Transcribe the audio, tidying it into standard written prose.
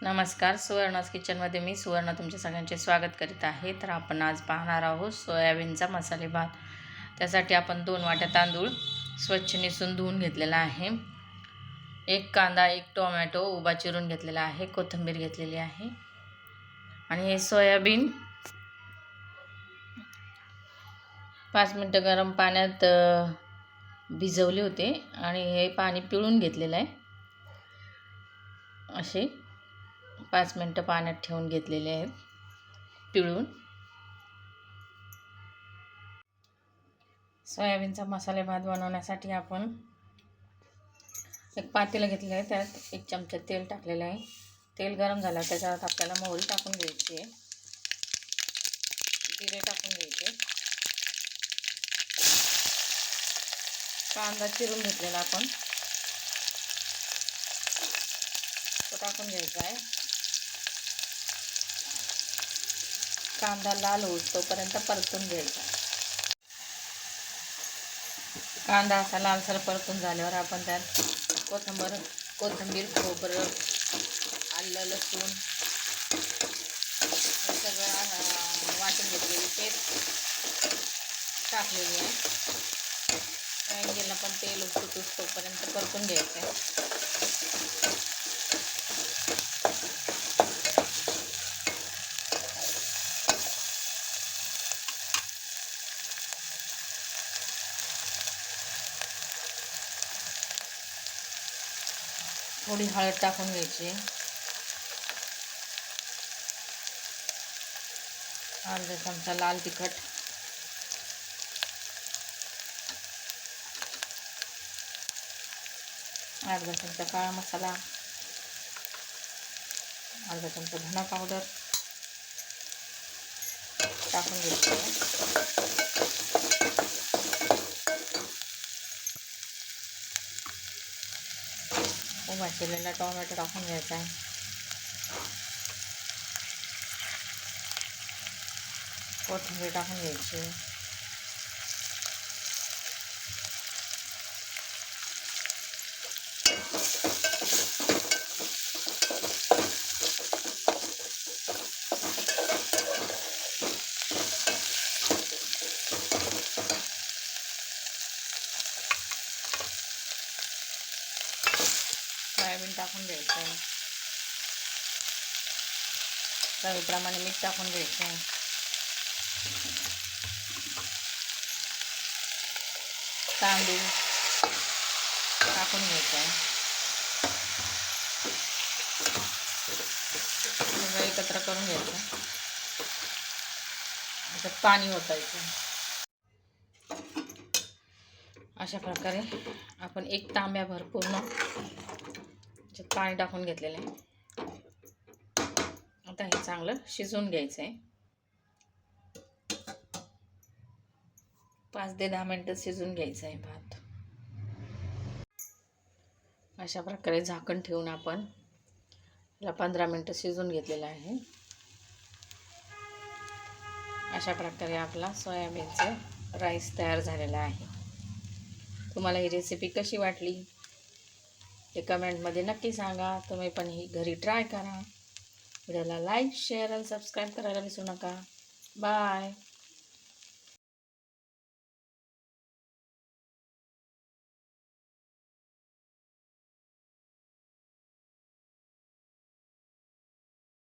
नमस्कार, सुवर्णाज किचनमध्ये मी सुवर्ण तुमच्या सगळ्यांचे स्वागत करीत आहे. तर आपण आज पाहणार आहोत सोयाबीनचा मसाले भात. त्यासाठी आपण 2 वाट्या तांदूळ स्वच्छ निसून धुवून घेतलेला आहे. 1 कांदा, 1 टोमॅटो उभा चिरून घेतलेला आहे, कोथिंबीर घेतलेली आहे आणि हे सोयाबीन 5 मिनिटं गरम पाण्यात भिजवले होते आणि हे पाणी पिळून घेतलेलं आहे. असे 5 मिनिटं पाण्यात ठेवून घेतलेले आहेत पिळून. सोयाबीनचा मसाले भात बनवण्यासाठी आपण एक पातेलं घेतलं आहे, त्यात 1 चमचा तेल टाकलेलं आहे. तेल गरम झाल्यावर त्याच्यात आपल्याला मोहरी टाकून घ्यायची आहे, जिरे टाकून घ्यायचे, कांदा चिरून घेतलेला आपण तो टाकून घ्यायचा आहे. कांदा लाल होऊस तोपर्यंत परतून घ्यायचा. कांदा असा लालसर परतून झाल्यावर आपण त्यात कोथिंबीर, खोबरं, आलं, लसूण हे सगळं वाटून घेतलेली पेस्ट टाकलेली आहे. वांग्याला पण तेल उतरूस तोपर्यंत परतून घ्यायचं आहे. थोडी हळद टाकून घ्यायची, अर्धा चमचा लाल तिखट, अर्धा चमचा काळा मसाला, अर्धा चमचा धना पावडर टाकून घ्यायची. उभा चिरलेला टोमॅटो टाकून घ्यायचा आहे. कोथिंबीर टाकून घ्यायची. सोयाबीन टाकून घ्यायचं आहे. चवीप्रमाणे मीठ टाकून घ्यायचं आहे. तांदूळ टाकून घ्यायचं आहे. सगळं एकत्र करून घ्यायचं. त्याच्यात पाणी ओतायचं. अशा प्रकारे आपण 1 तांब्याभर पूर्ण त्याच्यात पाणी टाकून घेतलेलं आहे. आता हे चांगलं शिजवून घ्यायचं आहे. 5 ते 10 मिनिटं शिजवून घ्यायचं आहे भात. अशा प्रकारे झाकण ठेवून आपण याला 15 मिनिटं शिजवून घेतलेलं आहे. अशा प्रकारे आपला सोयाबीनचा राईस तयार झालेला आहे. तुम्हाला ही रेसिपी कशी वाटली ते कमेंटमध्ये नक्की सांगा. तुम्ही पण ही घरी ट्राय करा. व्हिडिओला लाईक, शेअर आणि सबस्क्राईब करायला विसरू नका. बाय.